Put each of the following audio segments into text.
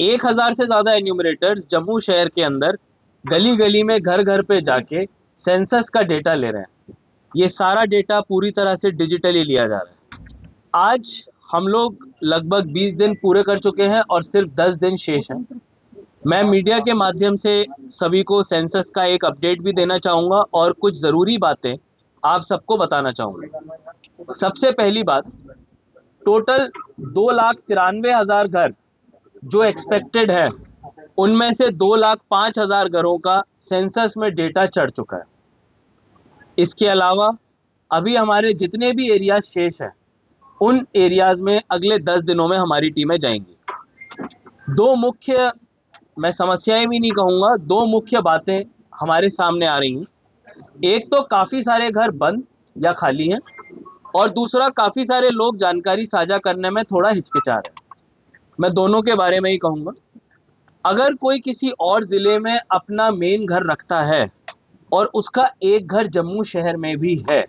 1000 से ज्यादा एन्यूमरेटर्स जम्मू शहर के अंदर गली गली में घर घर पे जाके सेंसस का डेटा ले रहे हैं। ये सारा डेटा पूरी तरह से डिजिटली लिया जा रहा है। आज हम लोग लगभग 20 दिन पूरे कर चुके हैं और सिर्फ 10 दिन शेष हैं। मैं मीडिया के माध्यम से सभी को सेंसस का एक अपडेट भी देना चाहूँगा और कुछ ज़रूरी बातें आप सबको बताना चाहूँगा। सबसे पहली बात, टोटल 2,93,000 घर जो एक्सपेक्टेड है, उनमें से 2,05,000 घरों का सेंसस में डेटा चढ़ चुका है। इसके अलावा अभी हमारे जितने भी एरियाज शेष हैं, उन एरियाज में अगले 10 दिनों में हमारी टीमें जाएंगी। दो मुख्य, मैं समस्याएं भी नहीं कहूँगा, दो मुख्य बातें हमारे सामने आ रही हैं। एक तो काफ़ी सारे घर बंद या खाली हैं, और दूसरा काफ़ी सारे लोग जानकारी साझा करने में थोड़ा हिचकिचा रहे हैं। मैं दोनों के बारे में ही कहूँगा। अगर कोई किसी और ज़िले में अपना मेन घर रखता है और उसका एक घर जम्मू शहर में भी है,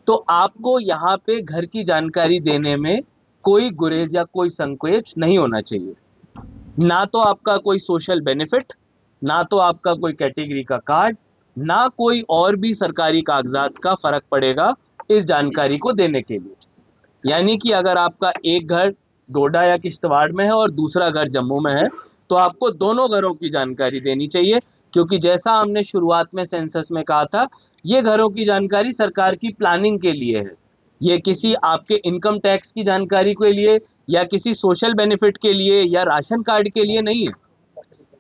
तो आपको यहाँ पे घर की जानकारी देने में कोई गुरेज या कोई संकोच नहीं होना चाहिए। ना तो आपका कोई सोशल बेनिफिट, ना तो आपका कोई कैटेगरी का कार्ड, ना कोई और भी सरकारी कागजात का फर्क पड़ेगा इस जानकारी को देने के लिए। यानी कि अगर आपका एक घर डोडा या किश्तवाड़ में है और दूसरा घर जम्मू में है, तो आपको दोनों घरों की जानकारी देनी चाहिए, क्योंकि जैसा हमने शुरुआत में सेंसस में कहा था, ये घरों की जानकारी सरकार की प्लानिंग के लिए है। ये किसी आपके इनकम टैक्स की जानकारी के लिए या किसी सोशल बेनिफिट के लिए या राशन कार्ड के लिए नहीं है।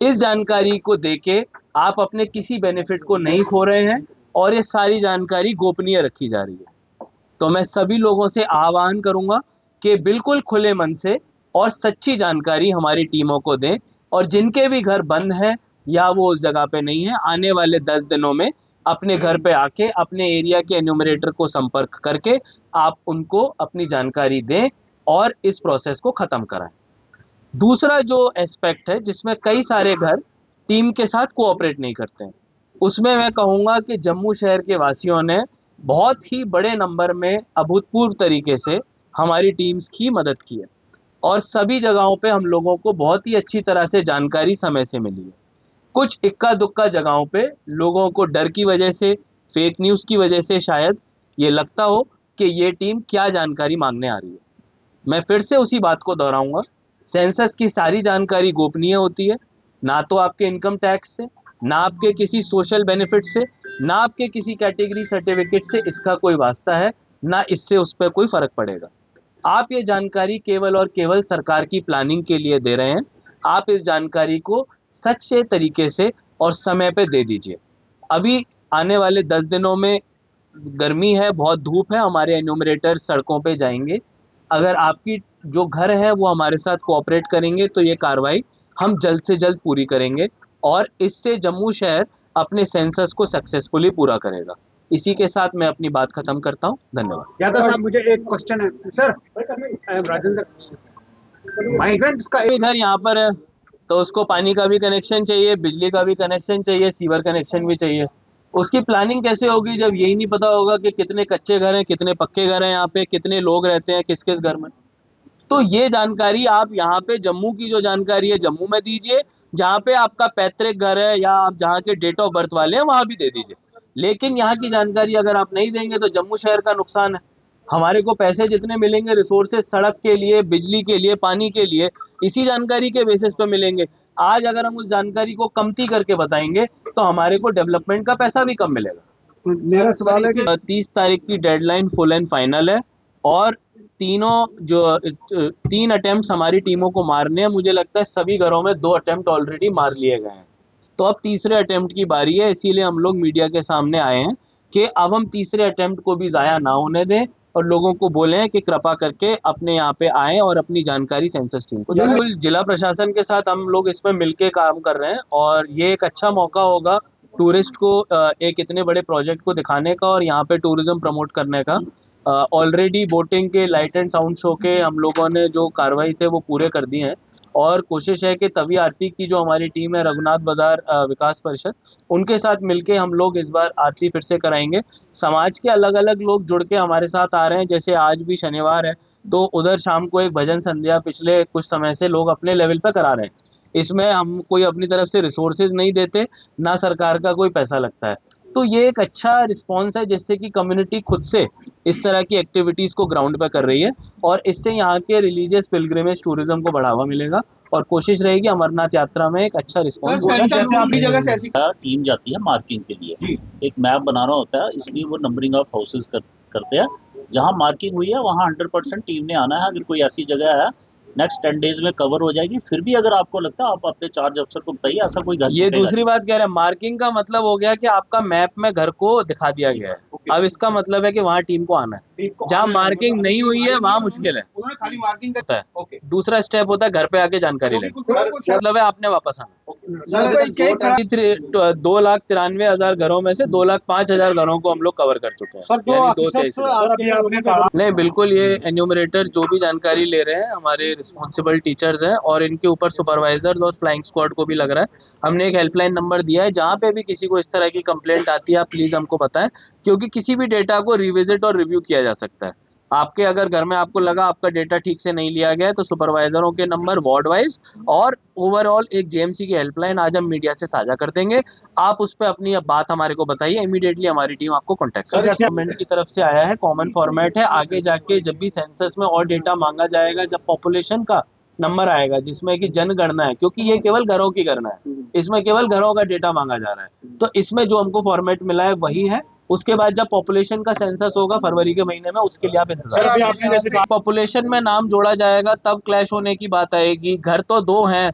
इस जानकारी को देके आप अपने किसी बेनिफिट को नहीं खो रहे हैं और ये सारी जानकारी गोपनीय रखी जा रही है। तो मैं सभी लोगों से आह्वान करूंगा कि बिल्कुल खुले मन से और सच्ची जानकारी हमारी टीमों को दें, और जिनके भी घर बंद हैं या वो उस जगह पे नहीं है, आने वाले 10 दिनों में अपने घर पे आके अपने एरिया के एन्यूमरेटर को संपर्क करके आप उनको अपनी जानकारी दें और इस प्रोसेस को ख़त्म कराएं। दूसरा जो एस्पेक्ट है जिसमें कई सारे घर टीम के साथ कोऑपरेट नहीं करते हैं, उसमें मैं कहूँगा कि जम्मू शहर के वासियों ने बहुत ही बड़े नंबर में अभूतपूर्व तरीके से हमारी टीम्स की मदद की है, और सभी जगहों पे हम लोगों को बहुत ही अच्छी तरह से जानकारी समय से मिली है। कुछ इक्का दुक्का जगहों पे लोगों को डर की वजह से, फेक न्यूज़ की वजह से शायद ये लगता हो कि ये टीम क्या जानकारी मांगने आ रही है। मैं फिर से उसी बात को दोहराऊंगा, सेंसस की सारी जानकारी गोपनीय होती है। ना तो आपके इनकम टैक्स से, ना आपके किसी सोशल बेनिफिट से, ना आपके किसी कैटेगरी सर्टिफिकेट से इसका कोई वास्ता है, ना इससे उस पर कोई फर्क पड़ेगा। आप ये जानकारी केवल और केवल सरकार की प्लानिंग के लिए दे रहे हैं। आप इस जानकारी को सच्चे तरीके से और समय पे दे दीजिए। अभी आने वाले 10 दिनों में गर्मी है, बहुत धूप है, हमारे एन्यूमरेटर सड़कों पे जाएंगे। अगर आपकी जो घर है वो हमारे साथ कोऑपरेट करेंगे तो ये कार्रवाई हम जल्द से जल्द पूरी करेंगे, और इससे जम्मू शहर अपने सेंसस को सक्सेसफुली पूरा करेगा। इसी के साथ मैं अपनी बात खत्म करता हूँ। धन्यवाद। यादव साहब, मुझे एक क्वेश्चन है sir. I am Rajendra. Migrants का एक घर यहाँ पर है तो उसको पानी का भी कनेक्शन चाहिए, बिजली का भी कनेक्शन चाहिए, सीवर कनेक्शन भी चाहिए। उसकी प्लानिंग कैसे होगी जब यही नहीं पता होगा कि कितने कच्चे घर हैं, कितने पक्के घर हैं, यहाँ पे कितने लोग रहते हैं किस किस घर में। तो ये जानकारी आप यहाँ पे जम्मू की जो जानकारी है जम्मू में दीजिए, जहाँ पे आपका पैतृक घर है या आप जहाँ के डेट ऑफ बर्थ वाले हैं वहाँ भी दे दीजिए। लेकिन यहाँ की जानकारी अगर आप नहीं देंगे तो जम्मू शहर का नुकसान है। हमारे को पैसे जितने मिलेंगे रिसोर्सेज सड़क के लिए, बिजली के लिए, पानी के लिए, इसी जानकारी के बेसिस पे मिलेंगे। आज अगर हम उस जानकारी को कमती करके बताएंगे तो हमारे को डेवलपमेंट का पैसा भी कम मिलेगा। मेरा सवाल है कि 30 तारीख की डेडलाइन फुल एंड फाइनल है, और तीनों जो 3 अटेम्प्ट हमारी टीमों को मारने हैं, मुझे लगता है सभी घरों में 2 अटेम्प्ट ऑलरेडी मार लिए गए हैं। तो अब तीसरे अटेम्प्ट की बारी है, इसीलिए हम लोग मीडिया के सामने आए हैं कि अब हम तीसरे अटेम्प्ट को भी ज़ाया ना होने दें और लोगों को बोलें कि कृपा करके अपने यहाँ पे आएँ और अपनी जानकारी सेंसस टीम को दें। जिला प्रशासन के साथ हम लोग इसमें मिलके काम कर रहे हैं, और ये एक अच्छा मौका होगा टूरिस्ट को एक इतने बड़े प्रोजेक्ट को दिखाने का और यहाँ पे टूरिज्म प्रमोट करने का। ऑलरेडी बोटिंग के, लाइट एंड साउंड शो के हम लोगों ने जो कार्रवाई थे वो पूरे कर दिए हैं, और कोशिश है कि तवी आरती की जो हमारी टीम है रघुनाथ बाजार विकास परिषद, उनके साथ मिलके हम लोग इस बार आरती फिर से कराएंगे। समाज के अलग अलग लोग जुड़ के हमारे साथ आ रहे हैं, जैसे आज भी शनिवार है तो उधर शाम को एक भजन संध्या पिछले कुछ समय से लोग अपने लेवल पे करा रहे हैं। इसमें हम कोई अपनी तरफ से रिसोर्सेज नहीं देते, ना सरकार का कोई पैसा लगता है। तो ये एक अच्छा रिस्पॉन्स है जिससे कि कम्युनिटी खुद से इस तरह की एक्टिविटीज़ को ग्राउंड पे कर रही है, और इससे यहाँ के रिलीजियस पिलग्रिमेज टूरिज्म को बढ़ावा मिलेगा और कोशिश रहेगी अमरनाथ यात्रा में एक अच्छा रिस्पॉन्स टीम जाती है मार्किंग के लिए, एक मैप बनाना होता है, इसलिए वो नंबरिंग ऑफ हाउसेज करते हैं। जहाँ मार्किंग हुई है वहाँ 100% टीम ने आना है। अगर कोई ऐसी जगह है नेक्स्ट 10 डेज में कवर हो जाएगी। फिर भी अगर आपको लगता है आप अपने चार्ज अफसर को बताइए, ऐसा कोई घर ये दूसरी बात कह रहे हैं, मार्किंग का मतलब हो गया कि आपका मैप में घर को दिखा दिया गया है। अब इसका मतलब है कि वहाँ टीम को आना है। जहाँ मार्किंग नहीं हुई है वहाँ मुश्किल है, खाली मार्किंग होता है। दूसरा स्टेप होता है घर पे आके जानकारी लेना, मतलब है आपने वापस आना। 2,93,000 घरों में से 2,05,000 घरों को हम लोग कवर कर चुके हैं, यानी 2 नहीं, बिल्कुल ये एन्यूमरेटर जो भी जानकारी ले रहे हैं हमारे रिस्पॉन्सिबल टीचर्स हैं, और इनके ऊपर सुपरवाइजर्स और फ्लाइंग स्क्वाड को भी लग रहा है। हमने एक हेल्पलाइन नंबर दिया है, जहाँ पे भी किसी को इस तरह की कंप्लेंट आती है आप प्लीज़ हमको बताएं, क्योंकि किसी भी डेटा को रिविजिट और रिव्यू किया जा सकता है। आपके अगर घर में आपको लगा आपका डेटा ठीक से नहीं लिया गया है, तो सुपरवाइजरों के नंबर वार्ड वाइज और ओवरऑल एक जेएमसी की हेल्पलाइन आज हम मीडिया से साझा कर देंगे। आप उस पर अपनी बात हमारे को बताइए, इमीडिएटली हमारी टीम आपको कॉन्टैक्ट करेगी। गवर्नमेंट की तरफ से आया है, कॉमन फॉर्मेट है। आगे जाके जब भी सेंसस में और डेटा मांगा जाएगा, जब पॉपुलेशन का नंबर आएगा जिसमें कि जनगणना है, क्योंकि ये केवल घरों की गणना है, इसमें केवल घरों का डेटा मांगा जा रहा है, तो इसमें जो हमको फॉर्मेट मिला है वही है। उसके बाद जब पॉपुलेशन का सेंसस होगा फरवरी के महीने में, उसके लिए आप इंतजार। पॉपुलेशन में नाम जोड़ा जाएगा तब क्लैश होने की बात आएगी। घर तो 2 हैं,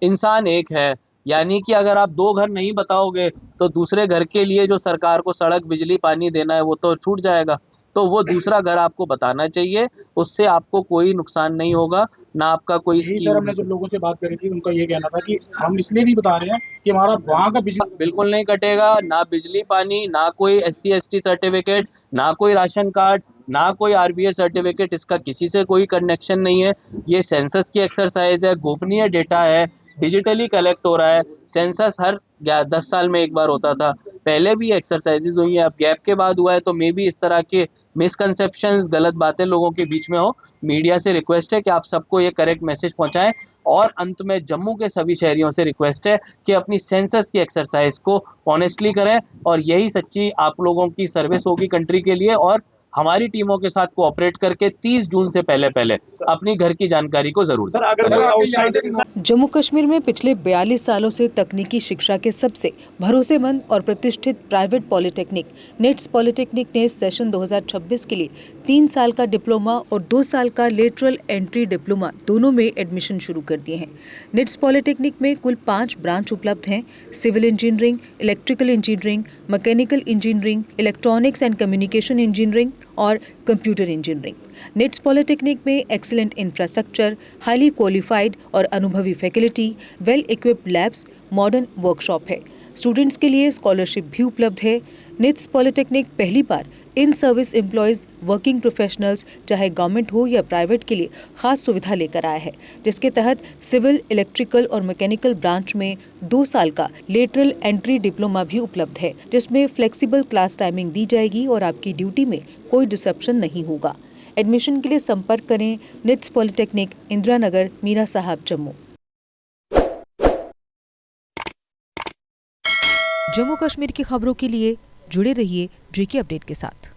इंसान 1 है, यानी कि अगर आप 2 घर नहीं बताओगे तो दूसरे घर के लिए जो सरकार को सड़क बिजली पानी देना है वो तो छूट जाएगा। तो वो दूसरा घर आपको बताना चाहिए, उससे आपको कोई नुकसान नहीं होगा, ना आपका कोई सर हमने जब लोगों से बात करी थी उनका ये कहना था कि हम इसलिए नहीं बता रहे हैं कि हमारा वहाँ का बिजली बिल्कुल नहीं कटेगा, ना बिजली पानी, ना कोई SC ST सर्टिफिकेट, ना कोई राशन कार्ड, ना कोई RBA सर्टिफिकेट, इसका किसी से कोई कनेक्शन नहीं है। ये सेंसस की एक्सरसाइज है, गोपनीय डेटा है, डिजिटली कलेक्ट हो रहा है। सेंसस हर 10 साल में एक बार होता था, पहले भी एक्सरसाइजेज हुई है, अब गैप के बाद हुआ है, तो मे बी इस तरह के मिसकंसेप्शंस, गलत बातें लोगों के बीच में हो। मीडिया से रिक्वेस्ट है कि आप सबको ये करेक्ट मैसेज पहुंचाएं, और अंत में जम्मू के सभी शहरियों से रिक्वेस्ट है कि अपनी सेंसस की एक्सरसाइज को ऑनेस्टली करें, और यही सच्ची आप लोगों की सर्विस होगी कंट्री के लिए। और हमारी टीमों के साथ कोऑपरेट करके 30 जून से पहले अपनी घर की जानकारी को जरूर दें। जम्मू कश्मीर में पिछले 42 सालों से तकनीकी शिक्षा के सबसे भरोसेमंद और प्रतिष्ठित प्राइवेट पॉलिटेक्निक निट्स पॉलिटेक्निक ने सेशन 2026 के लिए 3 साल का डिप्लोमा और 2 साल का लेटरल एंट्री डिप्लोमा दोनों में एडमिशन शुरू कर दिए हैं। निट्स पॉलिटेक्निक में कुल 5 ब्रांच उपलब्ध हैं: civil engineering, electrical engineering, mechanical engineering, electronics and communication engineering और कंप्यूटर इंजीनियरिंग। निट्स पॉलिटेक्निक में एक्सीलेंट इंफ्रास्ट्रक्चर, हाईली क्वालिफाइड और अनुभवी faculty, well equipped labs, modern workshop है। स्टूडेंट्स के लिए स्कॉलरशिप भी उपलब्ध है। निट्स पॉलिटेक्निक पहली बार in service employees, working professionals, चाहे गवर्नमेंट हो या प्राइवेट, के लिए खास सुविधा लेकर आया है, जिसके तहत सिविल, इलेक्ट्रिकल और मैकेनिकल ब्रांच में 2 साल का लेटरल एंट्री डिप्लोमा भी उपलब्ध है, जिसमें फ्लेक्सिबल क्लास टाइमिंग दी जाएगी और आपकी ड्यूटी में कोई डिसरप्शन नहीं होगा। एडमिशन के लिए संपर्क करें निट्स पॉलिटेक्निक, इंदिरा नगर, मीरा साहब, जम्मू। जम्मू कश्मीर की खबरों के लिए जुड़े रहिए GK अपडेट के साथ।